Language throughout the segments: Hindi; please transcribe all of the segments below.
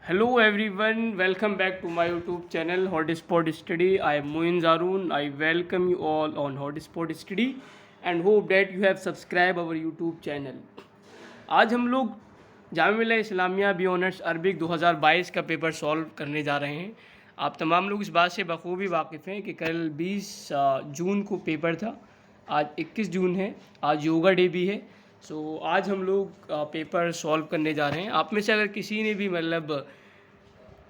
Hello everyone, welcome back to my YouTube channel Hotspot Study. I am Moin Zarun. I welcome you all on Hotspot Study and hope that you have subscribed our YouTube channel. आज हम लोग Jamia Millia Islamia B honours Arabic 2022 का पेपर सॉल्व करने जा रहे हैं। आप तमाम लोग इस बात से बखूबी वाकिफ़ हैं कि कल 20 जून को पेपर था, आज 21 जून है, आज योगा डे भी है। सो आज हम लोग पेपर सॉल्व करने जा रहे हैं। आप में से अगर किसी ने भी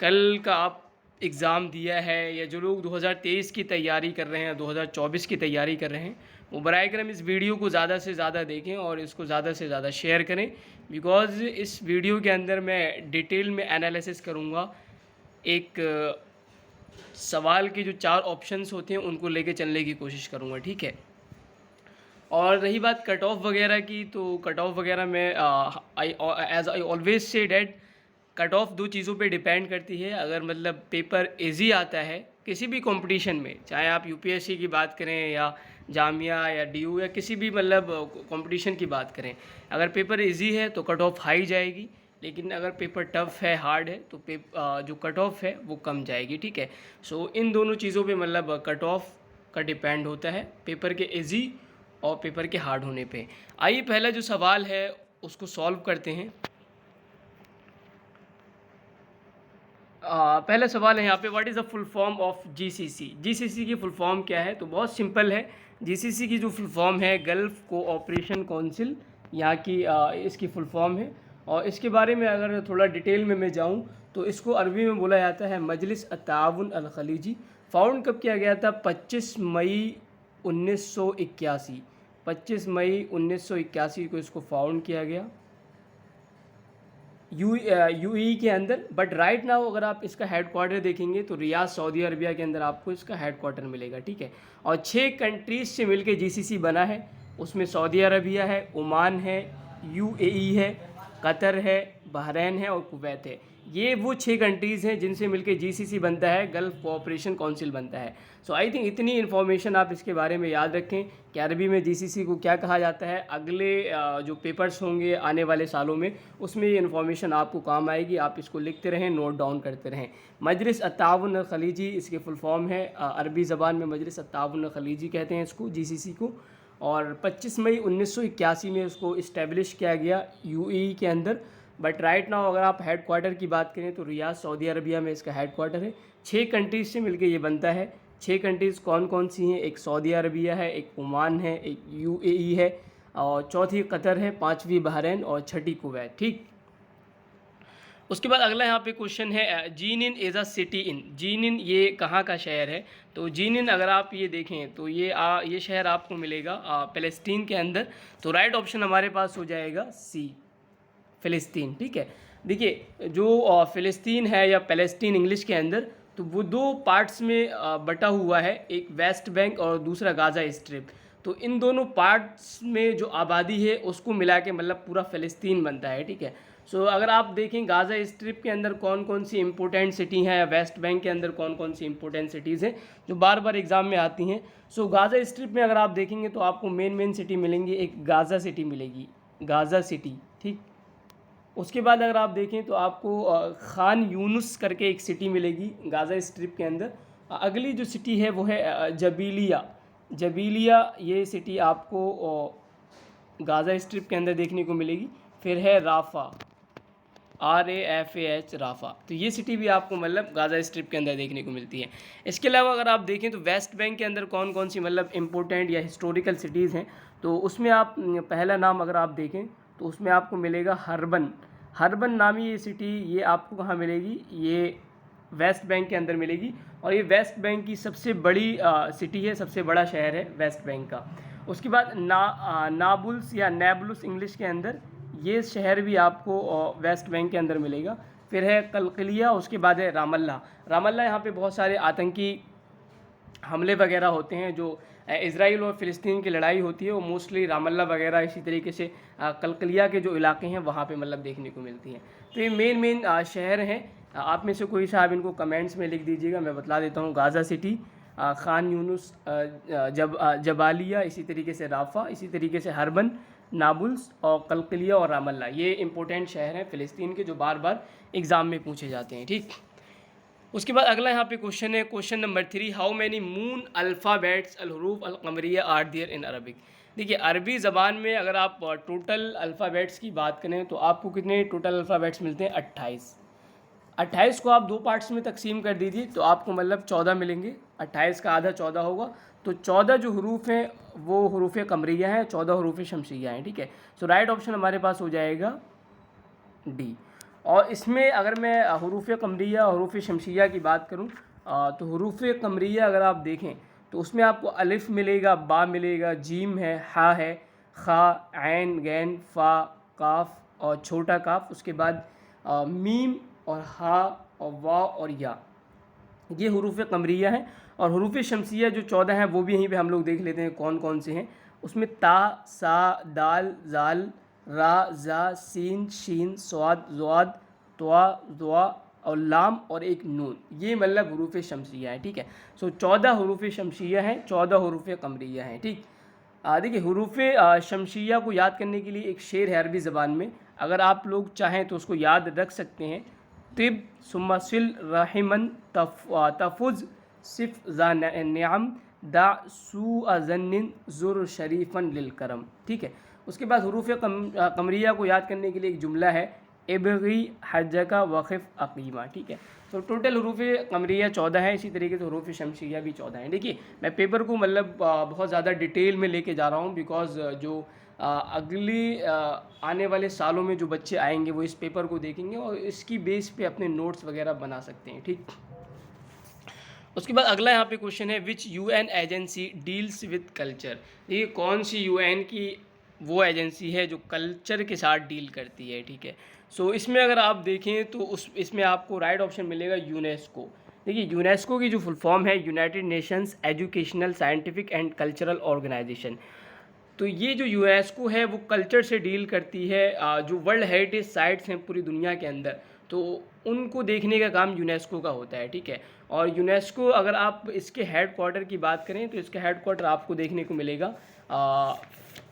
कल का आप एग्ज़ाम दिया है या जो लोग 2023 की तैयारी कर रहे हैं, 2024 की तैयारी कर रहे हैं, वो बराए करम इस वीडियो को ज़्यादा से ज़्यादा देखें और इसको ज़्यादा से ज़्यादा शेयर करें। बिकॉज़ इस वीडियो के अंदर मैं डिटेल में एनालिसिस करूँगा। एक सवाल के जो 4 ऑप्शंस होते हैं उनको लेके चलने की कोशिश करूँगा, ठीक है। और रही बात कट ऑफ वगैरह की, तो कट ऑफ वगैरह में as I always say that cut off दो चीज़ों पे डिपेंड करती है। अगर पेपर इजी आता है किसी भी कंपटीशन में, चाहे आप यूपीएससी की बात करें या जामिया या डीयू या किसी भी कंपटीशन की बात करें, अगर पेपर इजी है तो कट ऑफ हाई जाएगी, लेकिन अगर पेपर टफ है, हार्ड है, तो जो कट ऑफ है वो कम जाएगी, ठीक है। सो इन दोनों चीज़ों पे कट ऑफ का डिपेंड होता है, पेपर के इजी और पेपर के हार्ड होने पे। आइए पहला जो सवाल है उसको सॉल्व करते हैं। पहला सवाल है यहाँ पे, what is the full form of GCC. GCC की फुल फॉर्म क्या है? तो बहुत सिंपल है। जीसीसी की जो फुल फॉर्म है गल्फ़ कोऑपरेशन काउंसिल, यहाँ की इसकी फुल फॉर्म है। और इसके बारे में अगर थोड़ा डिटेल में मैं जाऊँ तो इसको अरबी में बोला जाता है मजलिस अत्ताउन अल खलीजी। फाउंड कब किया गया था? 25 मई 1981। 25 मई 1981 को इसको फाउंड किया गया यूएई के अंदर। बट राइट नाउ अगर आप इसका हेड क्वार्टर देखेंगे तो रियाद सऊदी अरबिया के अंदर आपको इसका हेड क्वार्टर मिलेगा, ठीक है। और 6 कंट्रीज से मिलके जीसीसी बना है, उसमें सऊदी अरबिया है, ओमान है, यूएई है, कतर है, बहरीन है और कुवैत है। ये वो 6 कंट्रीज़ हैं जिनसे मिलके जीसीसी बनता है, गल्फ़ कोऑपरेशन काउंसिल बनता है। सो आई थिंक इतनी इन्फॉर्मेशन आप इसके बारे में याद रखें कि अरबी में जीसीसी को क्या कहा जाता है। अगले जो पेपर्स होंगे आने वाले सालों में उसमें ये इन्फॉर्मेशन आपको काम आएगी। आप इसको लिखते रहें, नोट डाउन करते रहें। मजलिस अत्ताउन अल खलीजी इसके फुल फॉर्म है, अरबी ज़बान में मजलिस अत्ताउन अल खलीजी कहते हैं इसको, जीसीसी को। और 25 मई 1981 में उसको इस्टेब्लिश किया गया यूएई के अंदर। बट राइट नाउ अगर आप हेड क्वार्टर की बात करें तो रियाद सऊदी अरबिया में इसका हेड क्वार्टर है। 6 कंट्रीज से मिलके ये बनता है। 6 कंट्रीज़ कौन कौन सी हैं? एक सऊदी अरबिया है, एक ओमान है, एक यूएई है, और चौथी कतर है, 5वीं बहरीन और 6ठी कुवैत, ठीक। उसके बाद अगला यहाँ पे क्वेश्चन है, Jeanine is a city in. Jeanine ये कहाँ का शहर है? तो जीनिन अगर आप ये देखें तो ये शहर आपको मिलेगा फ़लस्तीन के अंदर। तो राइट ऑप्शन हमारे पास हो जाएगा सी, फ़लस्तीन, ठीक है। देखिए जो फ़लस्तीन है या पैलेस्टीन इंग्लिश के अंदर, तो वो 2 पार्ट्स में बटा हुआ है, एक वेस्ट बैंक और दूसरा गाज़ा स्ट्रिप। तो इन दोनों पार्ट्स में जो आबादी है उसको मिला के पूरा फ़लस्तीन बनता है, ठीक है। सो अगर आप देखें गाज़ा स्ट्रिप के अंदर कौन कौन सी इंपॉर्टेंट सिटी हैं या वेस्ट बैंक के अंदर कौन कौन सी इंपॉर्टेंट सिटीज़ हैं जो बार बार एग्ज़ाम में आती हैं। सो गाज़ा स्ट्रिप में अगर आप देखेंगे तो आपको मेन सिटी मिलेंगी, एक गाज़ा सिटी मिलेगी, गाज़ा सिटी, ठीक। उसके बाद अगर आप देखें तो आपको खान यूनुस करके एक सिटी मिलेगी गाज़ा स्ट्रिप के अंदर। अगली जो सिटी है वो है जबीलिया। जबीलिया ये सिटी आपको गाज़ा स्ट्रिप के अंदर देखने को मिलेगी। फिर है राफ़ा, RAFAH, राफ़ा। तो ये सिटी भी आपको गाज़ा स्ट्रिप के अंदर देखने को मिलती है। इसके अलावा अगर आप देखें तो वेस्ट बैंक के अंदर कौन कौन सी इम्पोर्टेंट या हिस्टोरिकल सिटीज़ हैं, तो उसमें आप पहला नाम अगर आप देखें तो उसमें आपको मिलेगा हर्बन। हर्बन नामी ये सिटी, ये आपको कहाँ मिलेगी? ये वेस्ट बैंक के अंदर मिलेगी। और ये वेस्ट बैंक की सबसे बड़ी सिटी है, सबसे बड़ा शहर है वेस्ट बैंक का। उसके बाद नाबुल्स या नेबुलस इंग्लिश के अंदर, ये शहर भी आपको वेस्ट बैंक के अंदर मिलेगा। फिर है कलकलिया, उसके बाद है रामल्ला। रामल्ला यहाँ पे बहुत सारे आतंकी हमले वगैरह होते हैं, जो इज़राइल और फ़िलिस्तीन की लड़ाई होती है वो मोस्टली रामल्ला वगैरह इसी तरीके से कलकलिया के जो इलाके हैं वहाँ पे देखने को मिलती हैं। तो ये मेन शहर हैं। आप में से कोई साहब इनको कमेंट्स में लिख दीजिएगा, मैं बतला देता हूँ। Gaza city, Khan Yunus, Jabalia, इसी तरीके से राफ़ा, इसी तरीके से हर्बन, नाबुल्स और कलकलिया और रामल्ला, ये इंपॉर्टेंट शहर हैं फ़िलिस्तीन के जो बार बार एग्ज़ाम में पूछे जाते हैं, ठीक। उसके बाद अगला यहाँ पे क्वेश्चन है, question number 3, how many moon alphabets अलहरूफ अलकमरिया आर देयर इन अरबिक। देखिए अरबी ज़बान में अगर आप टोटल अल्फ़ाबेट्स की बात करें तो आपको कितने टोटल अल्फ़ाबेट्स मिलते हैं, 28। 28 को आप 2 पार्ट्स में तकसीम कर दीजिए तो आपको मतलब 14 मिलेंगे। 28 का आधा 14 होगा, तो 14 जो हरूफ हैं वो हरूफ कमरिया हैं, 14 हरूफ शमसिया हैं, ठीक है। सो राइट ऑप्शन हमारे पास हो जाएगा डी। और इसमें अगर मैं हरूफ कमरिया और हरूफ शमसिया की बात करूं तो हरूफ कमरिया अगर आप देखें तो उसमें आपको अलिफ मिलेगा, बा मिलेगा, जीम है, हा है, खा, ऐन, गैन, फ़ा, काफ और छोटा काफ, उसके बाद मीम और हा और वा और या, ये हरूफ कमरिया हैं। और हरूफ शमसिया जो 14 हैं वो भी यहीं पे हम लोग देख लेते हैं कौन कौन से हैं। उसमें ता, सा, दाल, जाल, रा, जा, सीन, शीन, स्वाद, ज़्वाद, त्वा, ज़्वा और लाम और एक नून, ये मतलब हरूफ शमसिया है, ठीक है। सो 14 हरूफ शमसिया हैं, 14 हरूफ कमरिया हैं, ठीक। देखिए हरूफ शमसिया को याद करने के लिए एक शेर है अरबी ज़बान में, अगर आप लोग चाहें तो उसको याद रख सकते हैं। तिब सुम्मा सिल रहिमन तफुज़ सिफ ज़ानियाम दा सू अजन्निन ज़ुर शरीफन लिल करम, ठीक है। उसके बाद हरूफ कमरिया को याद करने के लिए एक जुमला है, इबगी हज का वक़िफ़ अकीमा, ठीक है। तो टोटल हरूफ कमरिया 14 है, इसी तरीके से हरूफ शमसिया भी 14 हैं। देखिए मैं पेपर को मतलब बहुत ज़्यादा डिटेल में लेके जा रहा हूँ बिकॉज़ जो अगली आने वाले सालों में जो बच्चे आएंगे वो इस पेपर को देखेंगे और इसकी बेस पे अपने नोट्स वगैरह बना सकते हैं, ठीक। उसके बाद अगला यहाँ पे क्वेश्चन है, which UN agency deals with culture. ये कौन सी यूएन की वो एजेंसी है जो कल्चर के साथ डील करती है, ठीक है। सो इसमें अगर आप देखें तो इसमें आपको राइट ऑप्शन मिलेगा यूनेस्को। देखिए यूनेस्को की जो फुल फॉर्म है United Nations Educational Scientific and Cultural Organisation. तो ये जो यूनेस्को है वो कल्चर से डील करती है, जो वर्ल्ड हेरिटेज साइट्स हैं पूरी दुनिया के अंदर तो उनको देखने का काम यूनेस्को का होता है, ठीक है। और यूनेस्को अगर आप इसके हेड क्वार्टर की बात करें तो इसका हेड क्वार्टर आपको देखने को मिलेगा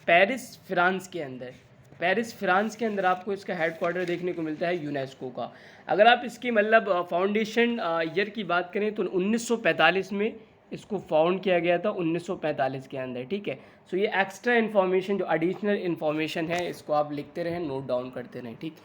पेरिस फ्रांस के अंदर। पेरिस फ्रांस के अंदर आपको इसका हेड क्वार्टर देखने को मिलता है यूनेस्को का। अगर आप इसकी मतलब फाउंडेशन ईयर की बात करें तो 1945 में इसको फाउंड किया गया था, 1945 के अंदर, ठीक है। सो ये एक्स्ट्रा इन्फॉर्मेशन जो एडिशनल इन्फॉर्मेशन है इसको आप लिखते रहें, नोट डाउन करते रहें, ठीक।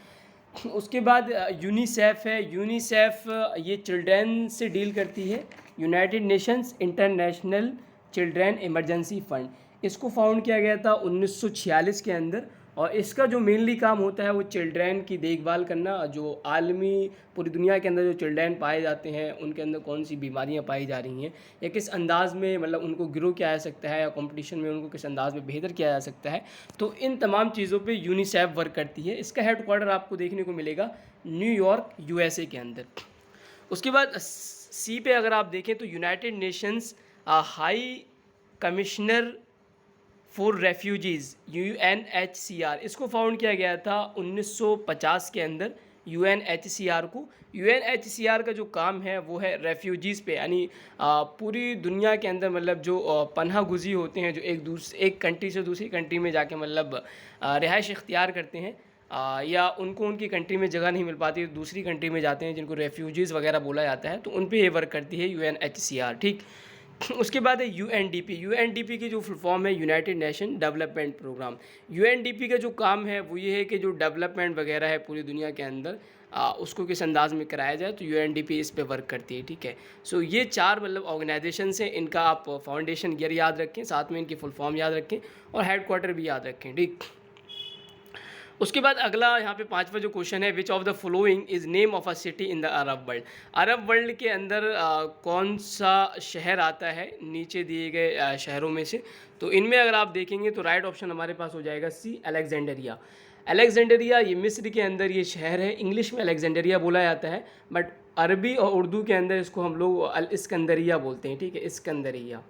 उसके बाद यूनिसेफ है। यूनिसेफ ये चिल्ड्रेन से डील करती है, United Nations international children emergency fund. इसको फाउंड किया गया था 1946 के अंदर और इसका जो मेनली काम होता है वो चिल्ड्रेन की देखभाल करना, जो आलमी पूरी दुनिया के अंदर जो चिल्ड्रेन पाए जाते हैं उनके अंदर कौन सी बीमारियां पाई जा रही हैं या किस अंदाज़ में मतलब उनको ग्रो किया जा सकता है या कंपटीशन में उनको किस अंदाज़ में बेहतर किया जा सकता है। तो इन तमाम चीज़ों पे यूनिसेफ वर्क करती है। इसका हेड क्वार्टर आपको देखने को मिलेगा न्यूयॉर्क USA के अंदर। उसके बाद सी पे अगर आप देखें तो United Nations high commissioner for refugees UNHCR, इसको फाउंड किया गया था 1950 के अंदर। UNHCR को, UNHCR का जो काम है वो है रेफ्यूजीज़ पे, यानी पूरी दुनिया के अंदर मतलब जो पनाह गुज़ी होते हैं जो एक कंट्री से दूसरी कंट्री में जाके मतलब रिहाइश इख्तियार करते हैं या उनको उनकी कंट्री में जगह नहीं मिल पाती तो दूसरी कंट्री में जाते हैं जिनको रेफ्यूजीज़ वगैरह बोला जाता है, तो उन पे ये वर्क करती है UNHCR, ठीक। उसके बाद है UNDP। UNDP की जो फुल फॉर्म है United Nation Development Programme. UNDP का जो काम है वो ये है कि जो डेवलपमेंट वगैरह है पूरी दुनिया के अंदर उसको किस अंदाज में कराया जाए, तो UNDP इस पे वर्क करती है, ठीक है। सो ये 4 मतलब ऑर्गेनाइजेशन हैं, इनका आप फाउंडेशन ईयर याद रखें, साथ में इनकी फुल फॉर्म याद रखें और हेड क्वार्टर भी याद रखें, ठीक। उसके बाद अगला यहाँ पे 5वां जो क्वेश्चन है, which of the following is name of a city in the Arab world. Arab world के अंदर कौन सा शहर आता है नीचे दिए गए शहरों में से। तो इनमें अगर आप देखेंगे तो राइट ऑप्शन हमारे पास हो जाएगा सी, अलेक्जेंडरिया। अलेक्जेंडरिया ये मिस्र के अंदर ये शहर है, इंग्लिश में अलेक्जेंडरिया बोला जाता है बट अरबी और उर्दू के अंदर इसको हम लोग अल इस्कंदरिया बोलते हैं, ठीक है, इस्कंदरिया,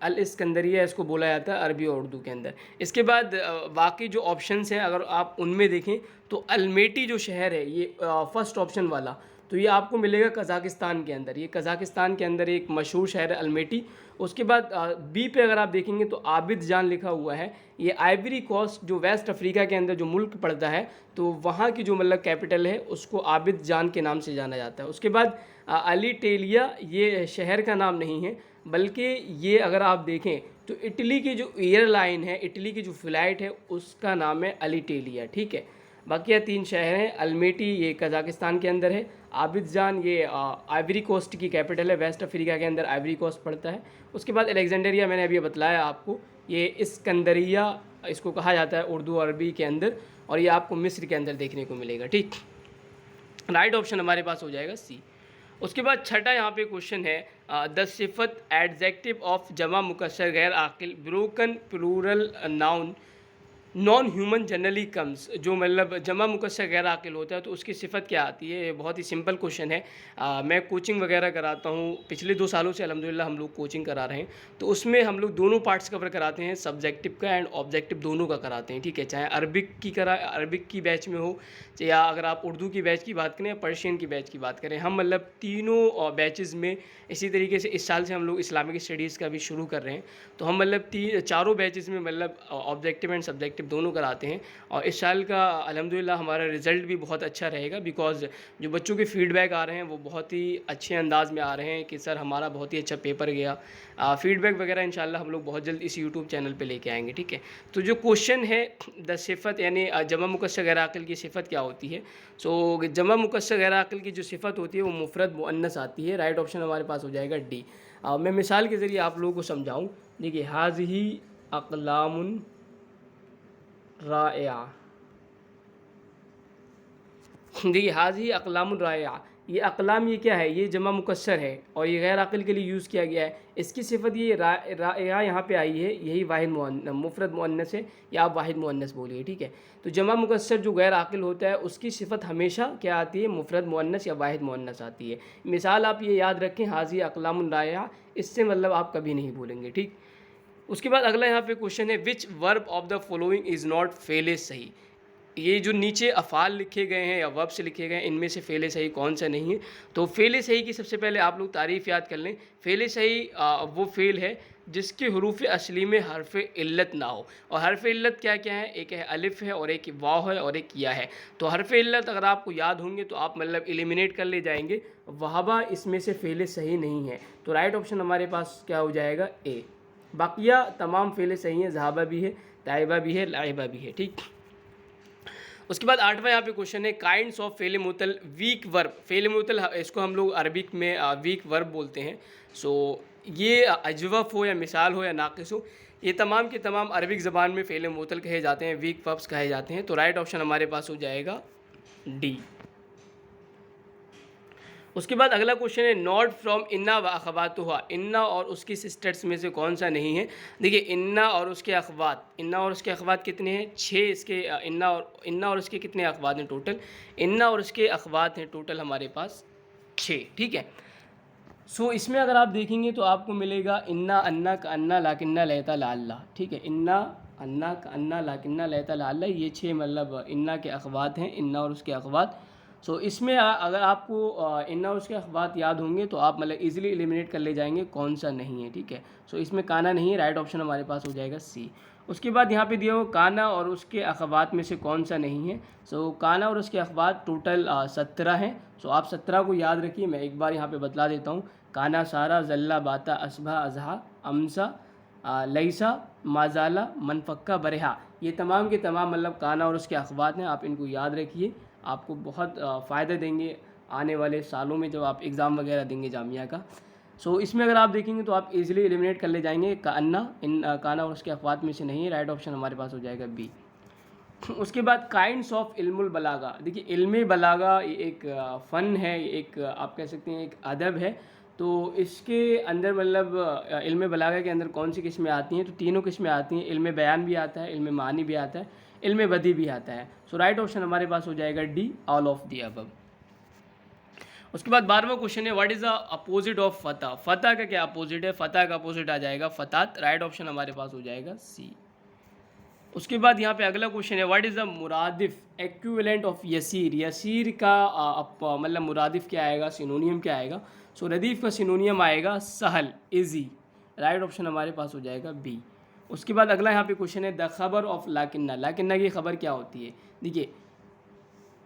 अल इस्कंदरिया इसको बोला जाता है अरबी और उर्दू के अंदर। इसके बाद बाकी जो ऑप्शंस हैं अगर आप उनमें देखें तो अलमेटी जो शहर है ये फर्स्ट ऑप्शन वाला, तो ये आपको मिलेगा कज़ाकिस्तान के अंदर। ये कज़ाकिस्तान के अंदर एक मशहूर शहर है अल्मेटी। उसके बाद बी पे अगर आप देखेंगे तो आबिदजान लिखा हुआ है। ये आइवरी कोस्ट जो वेस्ट अफ्रीका के अंदर जो मुल्क पड़ता है, तो वहाँ की जो मतलब कैपिटल है उसको आबिदजान के नाम से जाना जाता है। उसके बाद अलीटेलिया ये शहर का नाम नहीं है, बल्कि ये अगर आप देखें तो इटली की जो एयरलाइन है, इटली की जो फ़्लाइट है उसका नाम है अलीटेलिया, ठीक है। बाकी ये 3 शहर हैं। अल्मेटी ये कज़ाकिस्तान के अंदर है, आबिदजान ये आइवरी कोस्ट की कैपिटल है, वेस्ट अफ्रीका के अंदर आइवरी कोस्ट पड़ता है। उसके बाद अलेक्जेंडरिया मैंने अभी बतलाया आपको, ये इस्कंदरिया इसको कहा जाता है उर्दू अरबी के अंदर, और ये आपको मिस्र के अंदर देखने को मिलेगा, ठीक। राइट ऑप्शन हमारे पास हो जाएगा सी। उसके बाद छठा यहाँ पे क्वेश्चन है, द सिफत एडजेक्टिव ऑफ जमा मुकस्सर गैर आकिल broken plural noun non human generally comes, जो मतलब जमा मुकस्सर गैर आकिल होता है तो उसकी सिफत क्या आती है। ये बहुत ही सिंपल क्वेश्चन है। मैं कोचिंग वगैरह कराता हूँ, पिछले 2 सालों से अल्हम्दुलिल्लाह हम लोग कोचिंग करा रहे हैं, तो उसमें हम लोग दोनों पार्ट्स कवर कराते हैं, सब्जेक्टिव का एंड ऑब्जेक्टिव दोनों का कराते हैं, ठीक है। चाहे अरबिक की बैच में हो, या अगर आप उर्दू की बैच की बात करें या पर्शियन की बैच की बात करें, हम मतलब तीनों बैचेज़ में इसी तरीके से इस साल से हम लोग इस्लामिक स्टडीज़ का भी शुरू कर रहे हैं। तो हम मतलब चारों बैचेज़ में मतलब ऑब्जेक्टिव एंड सब्जेक्टिव दोनों कराते हैं, और इस साल का अल्हम्दुलिल्लाह हमारा रिज़ल्ट भी बहुत अच्छा रहेगा, बिकॉज़ जो बच्चों के फीडबैक आ रहे हैं वो बहुत ही अच्छे अंदाज़ में आ रहे हैं कि सर हमारा बहुत ही अच्छा पेपर गया। फीडबैक वगैरह इंशाल्लाह हम लोग बहुत जल्द इस यूट्यूब चैनल पे लेके आएंगे, ठीक है। तो जो क्वेश्चन है द सिफत यानी जमा मुकस्सर गैर आकिल की सिफत क्या होती है। सो जमा मुकस्सर गैर आकिल की जो सिफत होती है वो मुफरद मुअन्नस आती है। राइट ऑप्शन हमारे पास हो जाएगा डी। मैं मिसाल के ज़रिए आप लोगों को समझाऊँ। देखिए, हाज़िही अक़लामुन राया, देखिए हाज़ी अक़लामुन राया, ये अक़लाम ये क्या है, ये जमा मुकस्सर है और ये गैर आकिल के लिए यूज़ किया गया है। इसकी सिफत ये राया यहाँ पे आई है, यही वाहिद मुफरद मुअन्नस है, या आप वाहिद मुअन्नस बोलिए, ठीक है। तो जमा मुकस्सर जो गैर आकिल होता है उसकी सिफत हमेशा क्या आती है, मुफरद मुअन्नस या वाहिद मुअन्नस आती है। मिसाल आप ये याद रखें, हाज़ी अक़लामुन राया, इससे मतलब आप कभी नहीं भूलेंगे, ठीक। उसके बाद अगला यहाँ पे क्वेश्चन है, which verb of the following is not फेले सही। ये जो नीचे अफ़ाल लिखे गए हैं या वर्ब्स लिखे गए हैं, इनमें से फ़ेले सही कौन सा नहीं है। तो फ़ेले सही की सबसे पहले आप लोग तारीफ़ याद कर लें। फ़ेले सही वो फ़ेल है जिसके हरूफ असली में हर्फ इल्लत ना हो, और हर्फ इल्लत क्या क्या है, एक है अलिफ़ है और एक वाव है और एक या है। तो हर्फ इल्लत अगर आपको याद होंगे तो आप मतलब एलिमिनेट कर ले जाएंगे। वहाबा इसमें से फ़ेले सही नहीं है, तो राइट ऑप्शन हमारे पास क्या हो जाएगा, ए। बाकिया तमाम फ़ेले सही हैं, ज़हाबा भी है, ताइबा भी है, लाइबा भी है, ठीक। उसके बाद 8वां यहाँ पे क्वेश्चन है, काइंड्स ऑफ फ़ेल मुअत्तल वीक वर्ब। फ़ेल मुअत्तल इसको हम लोग अरबिक में वीक वर्ब बोलते हैं। सो ये अजवफ़ हो या मिसाल हो या नाक़िस हो, ये तमाम के तमाम अरबिक ज़बान में फ़ेल मुअत्तल कहे जाते हैं, वीक वर्ब्स कहे जाते हैं। तो राइट ऑप्शन हमारे पास हो जाएगा डी। उसके बाद अगला क्वेश्चन है, नॉट फ्रॉम इन्ना व अख़वातुहा, इन्ना और उसकी सिस्टर्स में से कौन सा नहीं है। देखिए, इन्ना और उसके अख़वात, इन्ना और उसके अख़वात कितने हैं, 6 इसके इन्ना और उसके कितने अख़वात हैं टोटल, इन्ना और उसके अख़वात हैं टोटल हमारे पास 6, ठीक है। सो इसमें अगर आप देखेंगे तो आपको मिलेगा इन्ना अन्ना का अन्ना लाकिन्ना लैता लाल्ला, ठीक है। इन्ना अन्ना का अन्ना लाकिन्ना लैता लाल्ला, ये 6 मतलब इन्ना के अख़वात हैं, इन्ना और उसके अख़वात। सो इसमें अगर आपको इन्ना और उसके अख़वात याद होंगे तो आप मतलब इजीली एलिमिनेट कर ले जाएंगे कौन सा नहीं है, ठीक है। सो इसमें काना नहीं है, राइट ऑप्शन हमारे पास हो जाएगा सी। उसके बाद यहाँ पे दिया हुआ काना और उसके अख़वात में से कौन सा नहीं है। सो काना और उसके अख़वात टोटल 17 हैं। सो आप 17 को याद रखिए, मैं एक बार यहाँ पे बतला देता हूँ। काना सारा जल्ला बाता असभा अजहा अमसा लईसा माजाला मनफ़क्का बरहा, ये तमाम के तमाम मतलब काना और उसके अख़वात हैं। आप इनको याद रखिए, आपको बहुत फ़ायदा देंगे आने वाले सालों में जब आप एग्ज़ाम वगैरह देंगे जामिया का। सो इसमें अगर आप देखेंगे तो आप इजीली एलिमिनेट कर ले जाएंगे काना, इन काना और उसके अख़वात में से नहीं है। राइट ऑप्शन हमारे पास हो जाएगा बी। उसके बाद काइंड्स ऑफ इल्मुल बलागा, देखिए इल्म बलागा ये एक फ़न है, एक आप कह सकते हैं एक अदब है। तो इसके अंदर मतलब इल्म बलागा के अंदर कौन सी किस्में आती हैं, तो तीनों किस्में आती हैं। इल्म बयान भी आता है, इल्म मानी भी आता है, इल्म बदी भी आता है। सो राइट ऑप्शन हमारे पास हो जाएगा D, all of the above. उसके बाद 12वां क्वेश्चन है, what is the opposite of फ़तह। फ़तह का क्या अपोजिट है, फ़तह का अपोजिट आ जाएगा फ़तात। राइट ऑप्शन हमारे पास हो जाएगा सी। उसके बाद यहाँ पे अगला क्वेश्चन है, व्हाट इज़ द मुरादिफ एक्विवेलेंट ऑफ यसीर। यसीर का मतलब मुरादिफ क्या आएगा, सिनोनियम क्या आएगा। सो रदीफ़ का सिनोनियम आएगा सहल, इजी। राइट ऑप्शन हमारे पास हो जाएगा बी। उसके बाद अगला यहाँ पे क्वेश्चन है, द खबर ऑफ लाकिन्ना। लाकिन्ना की खबर क्या होती है। देखिए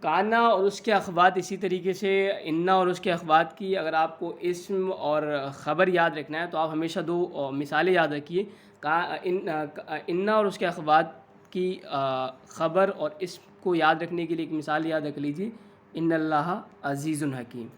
काना और उसके अखबात, इसी तरीके से इन्ना और उसके अखबात की अगर आपको इस्म और ख़बर याद रखना है तो आप हमेशा दो मिसालें याद रखिए। इन्ना और उसके अखबात की ख़बर और इस्म को याद रखने के लिए एक मिसाल याद रख लीजिए, इन्नल्लाह अज़ीज़ुन हकीम।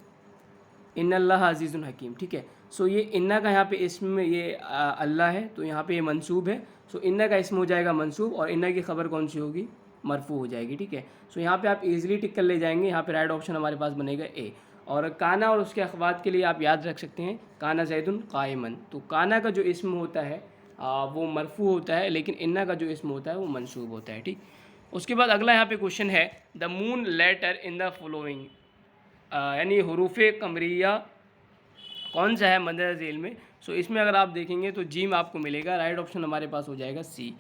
इन्नल्लाह अज़ीज़ुन हकीम, ठीक है। सो ये इन्ना का यहाँ पे इस्म ये अल्लाह है, तो यहाँ पे ये मंसूब है। सो इन्ना का इस्म हो जाएगा मंसूब और इन्ना की ख़बर कौन सी होगी, मरफू हो जाएगी, ठीक है। सो यहाँ पे आप इजीली टिक कर ले जाएंगे। यहाँ पे राइट ऑप्शन हमारे पास बनेगा ए। और काना और उसके अखबात के लिए आप याद रख सकते हैं, काना ज़ैदुन क़ाइमन। तो काना का जो इस्म होता है वो मरफू होता है, लेकिन इन्ना का जो इस्म होता है वो मंसूब होता है, ठीक। उसके बाद अगला यहाँ पे क्वेश्चन है, the moon letter in the following, यानी हरूफ कमरिया कौन सा है मदर झेल में। सो इसमें अगर आप देखेंगे तो जीम आपको मिलेगा। राइट ऑप्शन हमारे पास हो जाएगा सी।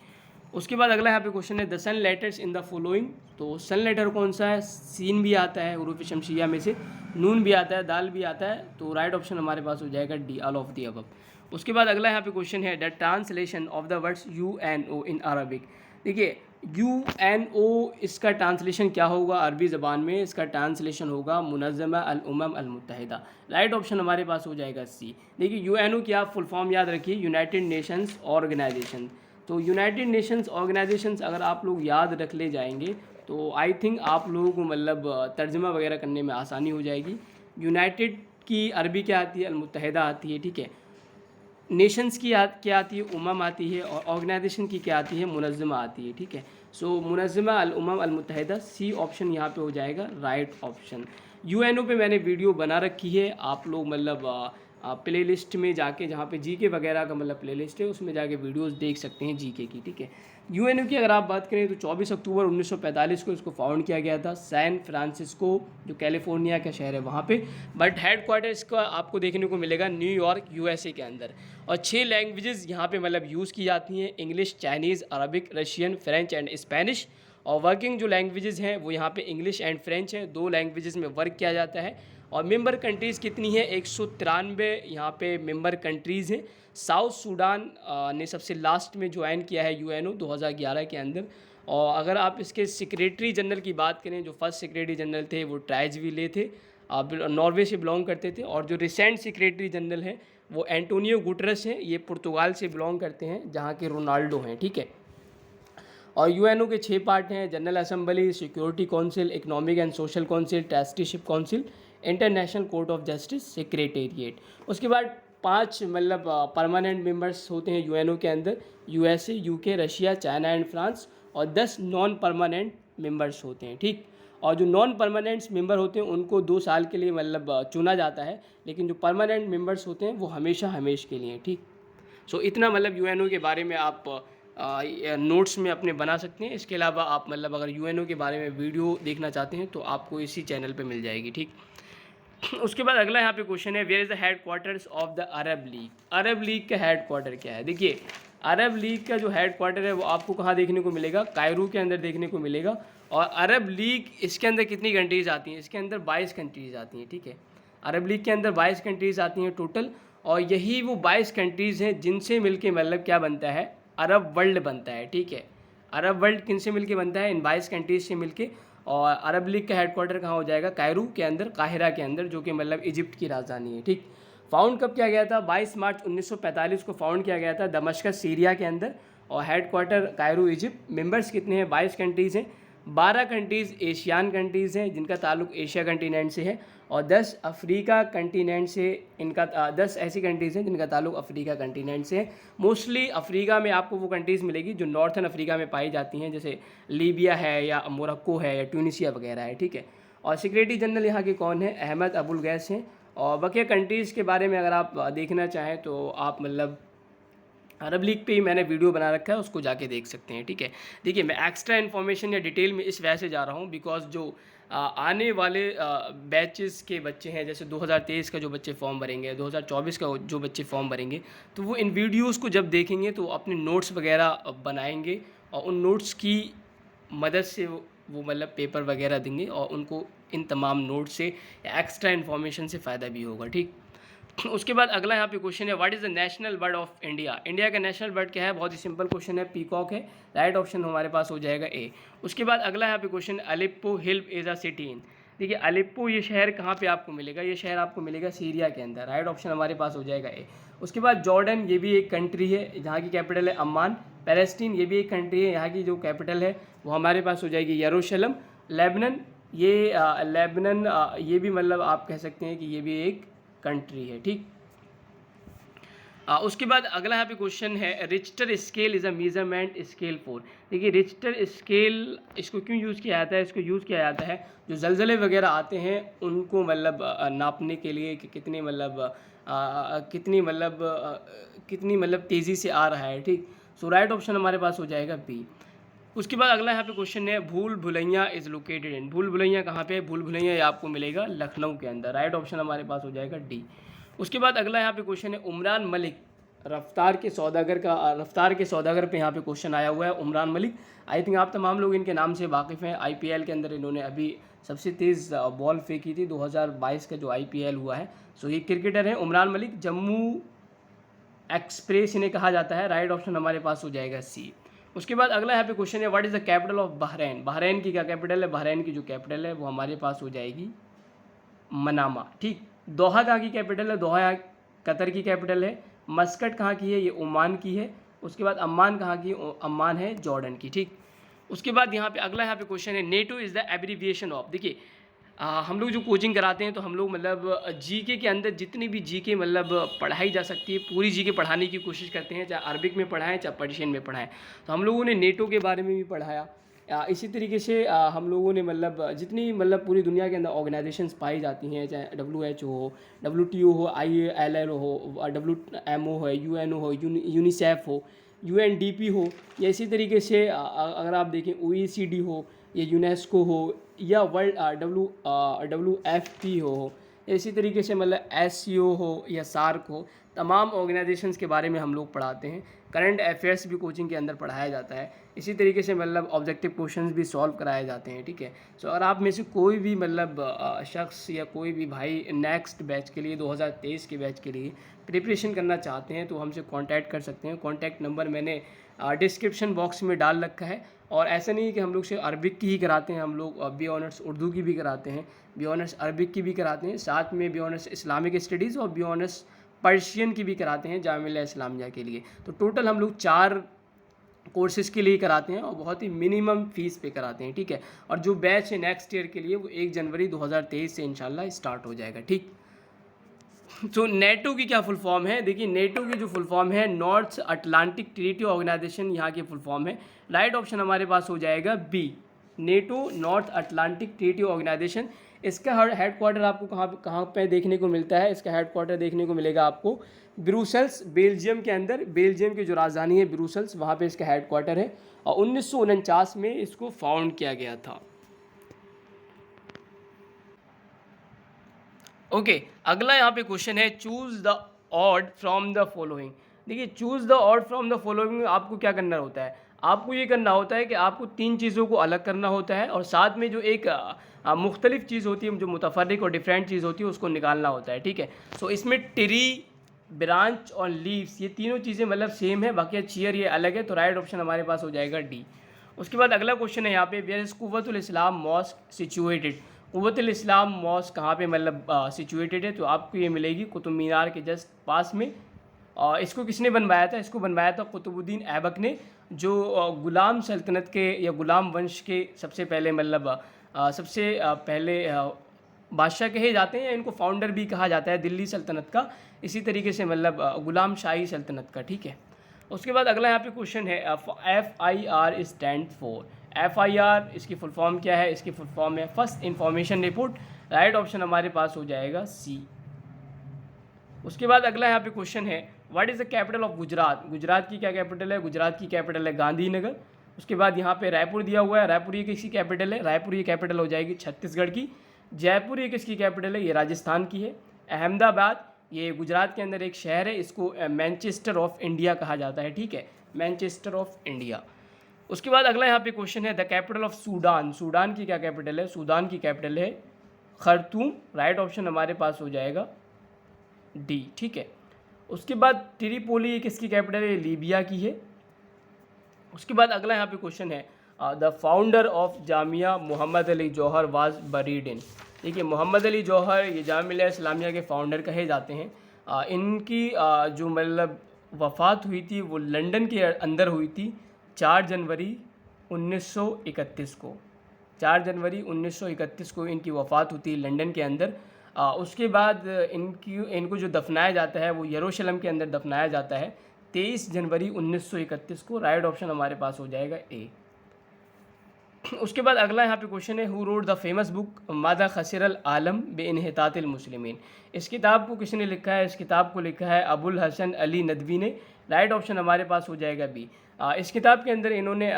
उसके बाद अगला यहाँ पे क्वेश्चन है, the sun letters in the following. तो सन लेटर कौन सा है, सीन भी आता है हरूफ शमसिया में से, नून भी आता है, दाल भी आता है। तो राइट ऑप्शन हमारे पास हो जाएगा D, all of the above. उसके बाद अगला यहाँ पे क्वेश्चन है, the translation of the words UNO in Arabic. देखिए UNO इसका ट्रांसलेशन क्या होगा अरबी ज़बान में, इसका ट्रांसलेशन होगा मुनज़्ज़मा अल उमम अल मुत्तहिदा। राइट ऑप्शन हमारे पास हो जाएगा सी। देखिए UNO की आप फुल फॉर्म याद रखिए, यूनाइटेड नेशंस ऑर्गेनाइजेशन। तो यूनाइटेड नेशंस ऑर्गेनाइजेशंस अगर आप लोग याद रख ले जाएंगे तो आई थिंक आप लोगों को मतलब तर्जमा वगैरह करने में आसानी हो जाएगी। यूनाइटेड की अरबी क्या आती है, अल मुत्तहिदा आती है, ठीक है। नेशंस की क्या आती है, उमम आती है। और ऑर्गेनाइजेशन की क्या आती है, मुनज़्ज़मा आती है, ठीक है। सो मुनज़्ज़मा अल उमम अल मुत्तहिदा, सी ऑप्शन यहाँ पे हो जाएगा राइट ऑप्शन। UNO पे मैंने वीडियो बना रखी है, आप लोग मतलब प्ले लिस्ट में जाके, जहाँ पे जीके वगैरह का मतलब प्ले लिस्ट है, उसमें जाके वीडियोस देख सकते हैं जीके की, ठीक है। UNO की अगर आप बात करें तो 24 अक्टूबर 1945 को इसको फाउंड किया गया था सैन फ्रांसिस्को, जो कैलिफोर्निया का शहर है वहाँ पे। बट हेड क्वार्टर इसका आपको देखने को मिलेगा न्यूयॉर्क USA के अंदर। और 6 लैंग्वेजेस यहाँ पे मतलब यूज़ की जाती हैं, English, Chinese, Arabic, Russian, French and Spanish. और वर्किंग जो लैंग्वेजेस हैं वो यहाँ पे इंग्लिश एंड फ्रेंच हैं, 2 लैंग्वेजेस में वर्क किया जाता है। और मेंबर कंट्रीज़ कितनी है, 193 यहाँ पे मेंबर कंट्रीज़ हैं। साउथ सूडान ने सबसे लास्ट में ज्वाइन किया है UNO 2011 के अंदर। और अगर आप इसके सेक्रेटरी जनरल की बात करें, जो फर्स्ट सेक्रेटरी जनरल थे वो ट्राइजविले थे, नॉर्वे से बिलोंग करते थे। और जो रिसेंट सेक्रेटरी जनरल हैं वो एंटोनियो गुटरस हैं, ये पुर्तगाल से बिलोंग करते हैं, जहाँ के रोनाल्डो हैं, ठीक है। और UNO के 6 पार्ट हैं, general assembly, security council, economic and social council, trusteeship council, international court of justice, secretariat. उसके बाद 5 मतलब परमानेंट मेंबर्स होते हैं UNO के अंदर, USA, UK, Russia, China and France. और 10 नॉन परमानेंट मेंबर्स होते हैं, ठीक। और जो नॉन परमानेंट मेंबर होते हैं उनको 2 साल के लिए मतलब चुना जाता है, लेकिन जो परमानेंट मेंबर्स होते हैं वो हमेशा हमेशा के लिए, ठीक। सो इतना मतलब UNO के बारे में आप नोट्स में अपने बना सकते हैं। इसके अलावा आप मतलब अगर UNO के बारे में वीडियो देखना चाहते हैं तो आपको इसी चैनल पे मिल जाएगी, ठीक। उसके बाद अगला यहाँ पे क्वेश्चन है, where is the headquarters of the Arab League. Arab League का हेड क्वार्टर क्या है। देखिए अरब लीग का जो हेड क्वार्टर है वो आपको कहाँ देखने को मिलेगा, कायरो के अंदर देखने को मिलेगा। और अरब लीग इसके अंदर कितनी कंट्रीज़ आती हैं, इसके अंदर 22 कंट्रीज़ आती हैं, ठीक है। अरब लीग के अंदर 22 कंट्रीज़ आती हैं टोटल। और यही वो 22 कंट्रीज़ हैं जिनसे मिलके मतलब क्या बनता है, अरब वर्ल्ड बनता है, ठीक है। अरब वर्ल्ड किन से मिलके बनता है, इन 22 कंट्रीज से मिलके। और अरब लीग का हेडक्वार्टर कहाँ हो जाएगा, कायरो के अंदर, काहिरा के अंदर, जो कि मतलब इजिप्ट की राजधानी है, ठीक। फाउंड कब किया गया था, 22 मार्च 1945 को फाउंड किया गया था दमश्कस, सीरिया के अंदर। और हेडक्वार्टर कायरो, इजिप्ट। मेंबर्स कितने हैं, 22 कंट्रीज़ हैं। 12 कंट्रीज़ एशियान कंट्रीज़ हैं जिनका ताल्लुक एशिया कंटिनेंट से है। और 10 अफ्रीका कंटिनेंट से, इनका 10 ऐसी कंट्रीज़ हैं जिनका ताल्लुक अफ्रीका कंटिनेंट से है। मोस्टली अफ्रीका में आपको वो कंट्रीज़ मिलेगी जो नॉर्थन अफ्रीका में पाई जाती हैं, जैसे लीबिया है या मोरक्को है या ट्यूनीशिया वगैरह है, ठीक है। और सेक्रेटरी जनरल यहाँ के कौन है, अहमद अबुल गैस हैं। और बाकी कंट्रीज़ के बारे में अगर आप देखना चाहें तो आप मतलब अरब लीग पे ही मैंने वीडियो बना रखा है, उसको जाके देख सकते हैं, ठीक है। देखिए मैं एक्स्ट्रा इन्फॉर्मेशन या डिटेल में इस वजह से जा रहा हूँ बिकॉज जो आने वाले बैचेस के बच्चे हैं, जैसे 2023 का जो बच्चे फॉर्म भरेंगे, 2024 का जो बच्चे फॉर्म भरेंगे, तो वो इन वीडियोस को जब देखेंगे तो अपने नोट्स वगैरह बनाएंगे और उन नोट्स की मदद से वो मतलब पेपर वगैरह देंगे और उनको इन तमाम नोट से या एक्स्ट्रा इन्फॉर्मेशन से फ़ायदा भी होगा। ठीक, उसके बाद अगला यहाँ पे क्वेश्चन है, what is the national bird of India. India का नेशनल बर्ड क्या है? बहुत ही सिंपल क्वेश्चन है, पीकॉक है। राइट ऑप्शन हमारे पास हो जाएगा ए। उसके बाद अगला यहाँ पे question, Aleppo hill is a city in. देखिए अलिप्पो ये शहर कहाँ पे आपको मिलेगा? ये शहर आपको मिलेगा सीरिया के अंदर। राइट ऑप्शन हमारे पास हो जाएगा ए। उसके बाद जॉर्डन, ये भी एक कंट्री है जहाँ की कैपिटल है अम्मान। पैलेस्टीन, ये भी एक कंट्री है, यहाँ की जो कैपिटल है वो हमारे पास हो जाएगी यरूशलेम। लेबनन, ये भी मतलब आप कह सकते हैं कि ये भी एक कंट्री है। ठीक, उसके बाद अगला यहाँ पे क्वेश्चन है, Richter scale is a measurement scale for. देखिए रिच्टर स्केल इसको क्यों यूज़ किया जाता है? इसको यूज़ किया जाता है जो ज़लज़ले वगैरह आते हैं उनको मतलब नापने के लिए कि कितनी मतलब तेज़ी से आ रहा है। ठीक, सो राइट ऑप्शन हमारे पास हो जाएगा बी। उसके बाद अगला यहाँ पे क्वेश्चन है, भूल भुलैया इज़ लोकेटेड इन। भूल भुलैया कहाँ पे है? भूल भुलैया ये आपको मिलेगा लखनऊ के अंदर। राइट ऑप्शन हमारे पास हो जाएगा डी। उसके बाद अगला यहाँ पे क्वेश्चन है, उमरान मलिक रफ्तार के सौदागर पे यहाँ पे क्वेश्चन आया हुआ है। उमरान मलिक, आई थिंक आप तमाम लोग इनके नाम से वाकिफ़ हैं। आईपीएल के अंदर इन्होंने अभी सबसे तेज़ बॉल फेंकी थी 2022 का जो आईपीएल हुआ है। सो ये क्रिकेटर है उमरान मलिक। जम्मू एक्सप्रेस इन्हें कहा जाता है। राइट ऑप्शन हमारे पास हो जाएगा सी। उसके बाद अगला यहाँ पे क्वेश्चन है, what is the capital of Bahrain. Bahrain की क्या कैपिटल है? बहरीन की जो कैपिटल है वो हमारे पास हो जाएगी मनामा। ठीक, दोहा कहाँ की कैपिटल है? दोहा कतर की कैपिटल है। मस्कट कहाँ की है? ये ओमान की है। उसके बाद अम्मान कहाँ की? अम्मान है जॉर्डन की। ठीक, उसके बाद यहाँ पे अगला यहाँ पे क्वेश्चन है, NATO is the abbreviation of. देखिए हम लोग जो कोचिंग कराते हैं तो हम लोग मतलब जीके के अंदर जितनी भी जीके मतलब पढ़ाई जा सकती है पूरी जीके पढ़ाने की कोशिश करते हैं, चाहे अरबिक में पढ़ाएं चाहे पर्शियन में पढ़ाएं। तो हम लोगों ने नेटो के बारे में भी पढ़ाया। इसी तरीके से हम लोगों ने मतलब जितनी मतलब पूरी दुनिया के अंदर ऑर्गेनाइजेशंस पाई जाती हैं, चाहे WHO हो, WTO हो, ILL हो, WMO है, UNO हो, यूनिसेफ हो, UNDP हो, या इसी तरीके से अगर आप देखें OECD हो या यूनेस्को हो या वर्ल्ड WFP हो, इसी तरीके से मतलब SCO हो या सार्क हो, तमाम ऑर्गेनाइजेशंस के बारे में हम लोग पढ़ाते हैं। करंट अफेयर्स भी कोचिंग के अंदर पढ़ाया जाता है। इसी तरीके से मतलब ऑब्जेक्टिव क्वेश्चंस भी सॉल्व कराए जाते हैं। ठीक है, सो अगर आप में से कोई भी मतलब शख्स या कोई भी भाई नेक्स्ट बैच के लिए 2023 के बैच के लिए प्रिपरेशन करना चाहते हैं तो हमसे कांटेक्ट कर सकते हैं। कांटेक्ट नंबर मैंने डिस्क्रिप्शन बॉक्स में डाल रखा है। और ऐसा नहीं है कि हम लोग सिर्फ अरबिक की ही कराते हैं, हम लोग बी ऑनर्स उर्दू की भी कराते हैं, बी ऑनर्स अरबिक की भी कराते हैं, साथ में बी ऑनर्स इस्लामिक स्टडीज़ और बी ऑनर्स पर्शियन की भी कराते हैं जामिया इस्लामिया के लिए। तो टोटल हम लोग 4 कोर्सेज़ के लिए कराते हैं और बहुत ही मिनिमम फ़ीस पे कराते हैं। ठीक है, और जो बैच है नेक्स्ट ईयर के लिए वो 1 जनवरी 2023 से इंशाल्लाह स्टार्ट हो जाएगा। ठीक, तो नेटो की क्या फुल फॉर्म है? देखिए नेटो की जो फुल फॉर्म है, नॉर्थ अटलांटिक ट्रीटी ऑर्गेनाइजेशन, यहाँ की फुल फॉर्म है। राइट ऑप्शन हमारे पास हो जाएगा B, NATO North Atlantic Treaty Organisation. इसका हेड क्वार्टर आपको कहाँ पे देखने को मिलता है? इसका हेड क्वार्टर देखने को मिलेगा आपको ब्रुसेल्स, बेल्जियम के अंदर। बेल्जियम की जो राजधानी है ब्रुसेल्स, वहाँ पे इसका हेड क्वार्टर है और 1949 में इसको फाउंड किया गया था। ओके, अगला यहाँ पे क्वेश्चन है, choose the odd from the following. देखिए choose the odd from the following में आपको क्या करना होता है? आपको ये करना होता है कि आपको 3 चीज़ों को अलग करना होता है और साथ में जो एक मुख्तलिफ चीज़ होती है, जो मुतफर्रिक और डिफरेंट चीज़ होती है, उसको निकालना होता है। ठीक है, सो इसमें ट्री, ब्रांच और लीव्स, ये तीनों चीज़ें मतलब सेम है, बाकी चेयर ये अलग है। तो राइट ऑप्शन हमारे पास हो जाएगा डी। उसके बाद अगला क्वेश्चन है यहाँ पे, where is Quwwatul Islam mosque situated. Quwwatul Islam mosque कहाँ पे मतलब सिचुएटेड है? तो आपको ये मिलेगी कुतुब मीनार के जस्ट पास में। इसको किसने बनवाया था? इसको बनवाया था कुतुबुद्दीन ऐबक ने, जो गुलाम सल्तनत के या गुलाम वंश के सबसे पहले मतलब सबसे पहले बादशाह कहे जाते हैं, इनको फाउंडर भी कहा जाता है दिल्ली सल्तनत का, इसी तरीके से मतलब गुलाम शाही सल्तनत का। ठीक है, उसके बाद अगला यहाँ पे क्वेश्चन है, FIR स्टैंड फॉर। FIR इसकी फुल फॉर्म क्या है? इसकी फुल फॉर्म है first information report. Right option हमारे पास हो जाएगा सी। उसके बाद अगला यहाँ पे क्वेश्चन है, what is the capital of Gujarat. Gujarat की क्या कैपिटल है? गुजरात की कैपिटल है गांधीनगर। उसके बाद यहाँ पे रायपुर दिया हुआ है, रायपुर ये किसकी कैपिटल है? रायपुर ये कैपिटल हो जाएगी छत्तीसगढ़ की। जयपुर ये किसकी कैपिटल है? ये राजस्थान की है। अहमदाबाद ये गुजरात के अंदर एक शहर है, इसको मैनचेस्टर ऑफ इंडिया कहा जाता है। ठीक है, मैनचेस्टर ऑफ इंडिया। उसके बाद अगला यहाँ पे क्वेश्चन है, the capital of Sudan, Sudan की क्या कैपिटल है? सूडान की कैपिटल है खर्तूम। राइट ऑप्शन हमारे पास हो जाएगा डी, ठीक है। उसके बाद त्रिपोली ये किसकी कैपिटल है? लीबिया की है। उसके बाद अगला यहाँ पे क्वेश्चन है, the founder of Jamia Mohammad Ali Jauhar was buried in. देखिए मोहम्मद अली जौहर ये जामिया इस्लामिया के फाउंडर कहे जाते हैं। इनकी जो मतलब वफ़ात हुई थी वो लंदन के अंदर हुई थी 4 जनवरी 1931 को। 4 जनवरी 1931 को इनकी वफ़ात होती है लंदन के अंदर। उसके बाद इनको जो दफनाया जाता है वो यरूशलेम के अंदर दफनाया जाता है 23 जनवरी 1931 को। राइट ऑप्शन हमारे पास हो जाएगा ए। उसके बाद अगला यहाँ पे क्वेश्चन है, who wrote the famous book मादा खसिरल आलम बेइन्हितातिल मुस्लिमीन। इस किताब को किसने लिखा है? इस किताब को लिखा है अबुल हसन अली नदवी ने। राइट ऑप्शन हमारे पास हो जाएगा बी। इस किताब के अंदर इन्होंने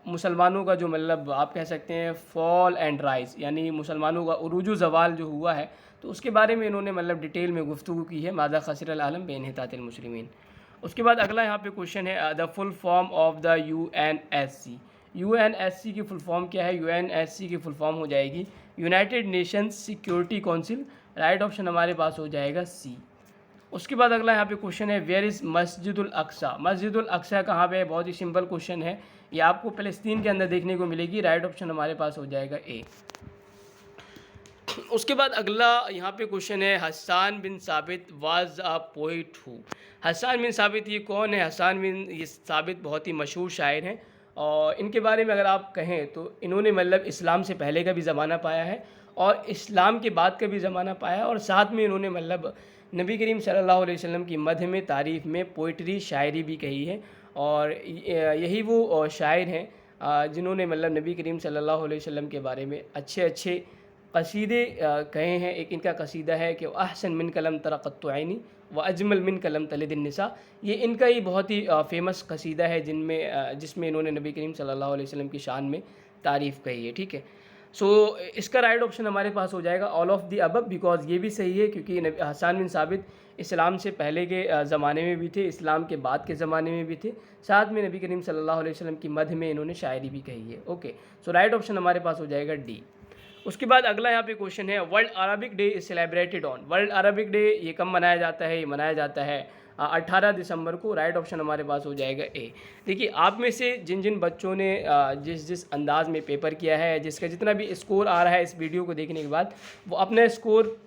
मुसलमानों का जो मतलब आप कह सकते हैं फॉल एंड राइज, यानी मुसलमानों का उरूज ज़वाल जो हुआ है तो उसके बारे में इन्होंने मतलब डिटेल में गुफ्तगू की है, मादा खसिरल आलम बेइन्हितातिल मुस्लिमीन। उसके बाद अगला यहाँ पे क्वेश्चन है, the full form of the UNSC। UNSC की फुल फॉर्म क्या है? UNSC की फुल फॉर्म हो जाएगी United Nations security council. Right option हमारे पास हो जाएगा सी। उसके बाद अगला यहाँ पे क्वेश्चन है, वेयर इज़ मस्जिदुल अक्सा। मस्जिदुल अक्सा कहाँ पे है? बहुत ही सिंपल क्वेश्चन है, ये आपको फ़लस्तीन के अंदर देखने को मिलेगी। राइट ऑप्शन हमारे पास हो जाएगा ए। उसके बाद अगला यहाँ पे क्वेश्चन है, Hassan bin Sabit was a poet who. Hassan bin Sabit ये कौन है? हसन बिन ये साबित बहुत ही मशहूर शायर हैं और इनके बारे में अगर आप कहें तो इन्होंने मतलब इस्लाम से पहले का भी ज़माना पाया है और इस्लाम के बाद का भी ज़माना पाया है और साथ में इन्होंने मतलब नबी करीम सल्लल्लाहु अलैहि वसल्लम की मध्य में तारीफ़ में पोइट्री शायरी भी कही है। और यही वो शायर हैं जिन्होंने मतलब नबी करीम सल्लल्लाहु अलैहि वसल्लम के बारे में अच्छे अच्छे कसीदे कहे हैं। एक इनका कसीदा है कि अहसन मिन कलम तरक़त्तु ऐनी व अजमल मिन कलम तलिदिन निसा। ये इनका ही बहुत ही फेमस कसीदा है जिसमें इन्होंने नबी करीम सल्लल्लाहु अलैहि वसल्लम की शान में तारीफ़ कही है, ठीक है। सो इसका राइट ऑप्शन हमारे पास हो जाएगा all of the above, because ये भी सही है क्योंकि हसन बिन साबित इस्लाम से पहले के ज़माने में भी थे, इस्लाम के बाद के ज़माने में भी थे, साथ में नबी करीम सल्लल्लाहु अलैहि वसल्लम की मध्य में इन्होंने शायरी भी कही है। ओके, सो राइट ऑप्शन हमारे पास हो जाएगा डी। उसके बाद अगला यहाँ पे क्वेश्चन है, world Arabic day is celebrated on. World Arabic day ये कब मनाया जाता है? ये मनाया जाता है 18 दिसंबर को। राइट ऑप्शन हमारे पास हो जाएगा ए। देखिए आप में से जिन जिन बच्चों ने जिस अंदाज में पेपर किया है, जिसका जितना भी स्कोर आ रहा है इस वीडियो को देखने के बाद, वो अपना स्कोर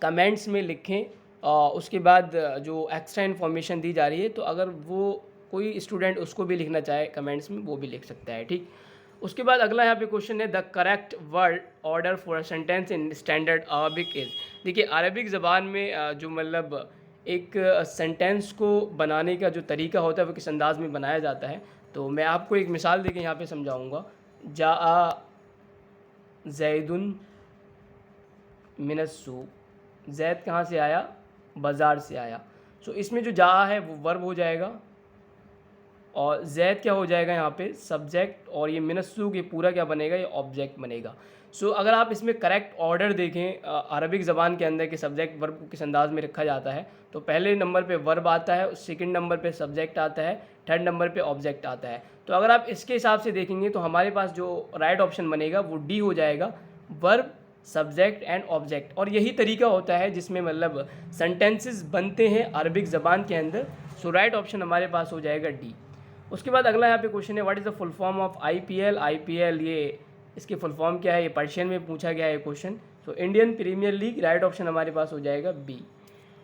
कमेंट्स में लिखें। उसके बाद जो एक्स्ट्रा इन्फॉर्मेशन दी जा रही है तो अगर वो कोई स्टूडेंट उसको भी लिखना चाहे कमेंट्स में वो भी लिख सकता है, ठीक। उसके बाद अगला यहाँ पे क्वेश्चन है, the correct word order for a sentence in standard Arabic is. देखिए अरबिक ज़बान में जो मतलब एक सेंटेंस को बनाने का जो तरीका होता है वो किस अंदाज में बनाया जाता है, तो मैं आपको एक मिसाल देके यहाँ पे समझाऊँगा। जा जैदुन मिनस्सूक, जैद कहाँ से आया? बाज़ार से आया। सो इसमें जो जा है वो वर्ब हो जाएगा और जैद क्या हो जाएगा यहाँ पे? सब्जेक्ट, और ये मिनस्सूक ये पूरा क्या बनेगा? ये ऑब्जेक्ट बनेगा। सो अगर आप इसमें करेक्ट ऑर्डर देखें अरबिक ज़बान के अंदर कि सब्जेक्ट वर्ब को किस अंदाज में रखा जाता है, तो पहले नंबर पे वर्ब आता है, सेकंड नंबर पे सब्जेक्ट आता है, थर्ड नंबर पे ऑब्जेक्ट आता है। तो अगर आप इसके हिसाब से देखेंगे तो हमारे पास जो राइट ऑप्शन बनेगा वो डी हो जाएगा, वर्ब सब्जेक्ट एंड ऑब्जेक्ट। और यही तरीका होता है जिसमें मतलब सेंटेंसेस बनते हैं अरबिक ज़बान के अंदर। सो राइट ऑप्शन हमारे पास हो जाएगा डी। उसके बाद अगला यहाँ पे क्वेश्चन है, what is the full form of IPL। IPL ये इसकी फुल फॉर्म क्या है? ये पर्शियन में पूछा गया है question. So Indian Premier League. Right option हमारे पास हो जाएगा बी।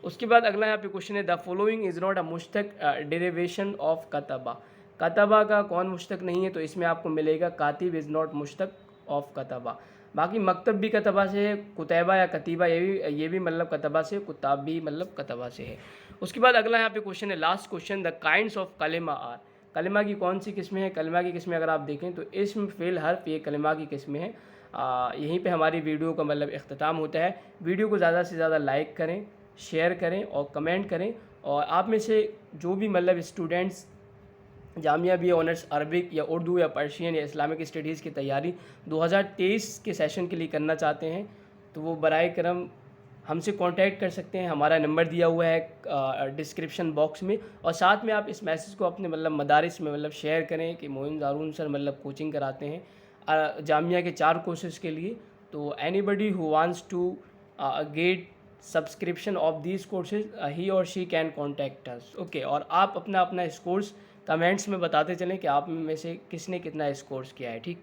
उसके बाद अगला यहाँ पे क्वेश्चन है, the following is not a Mushtaq derivation of कतबा। कतबा का कौन मुश्तक नहीं है? तो इसमें आपको मिलेगा कातिब इज़ नॉट मुश्तक ऑफ कतबा। बाकी मकतब भी कतबा से है, कुतैबा या कतीबा ये भी मतलब कतबा से, कुताब भी मतलब कतबा से है। उसके बाद अगला यहाँ पे क्वेश्चन है, last question, the kinds of कलिमा आर। कलिमा की कौन सी किस्में हैं? कलिमा की किस्में अगर आप देखें तो इस्म फ़िल हर्फ ये कलिमा की किस्में हैं। यहीं पे हमारी वीडियो का मतलब इख्तिताम होता है। वीडियो को ज़्यादा से ज़्यादा लाइक करें, शेयर करें और कमेंट करें। और आप में से जो भी मतलब students Jamia B honours Arabic या उर्दू या पर्शियन या इस्लामिक स्टडीज़ की तैयारी 2023 के सेशन के लिए करना चाहते हैं तो वो बराए करम हमसे कांटेक्ट कर सकते हैं। हमारा नंबर दिया हुआ है डिस्क्रिप्शन बॉक्स में, और साथ में आप इस मैसेज को अपने मतलब मदारिस में मतलब शेयर करें कि मोइन हारून सर मतलब कोचिंग कराते हैं जामिया के 4 कोर्सेज़ के लिए। तो anybody who wants to get subscription of these courses he और she can contact us. Okay, और आप अपना अपना इस कोर्स कमेंट्स में बताते चलें कि आप में से किसने कितना इस कोर्स किया है। ठीक।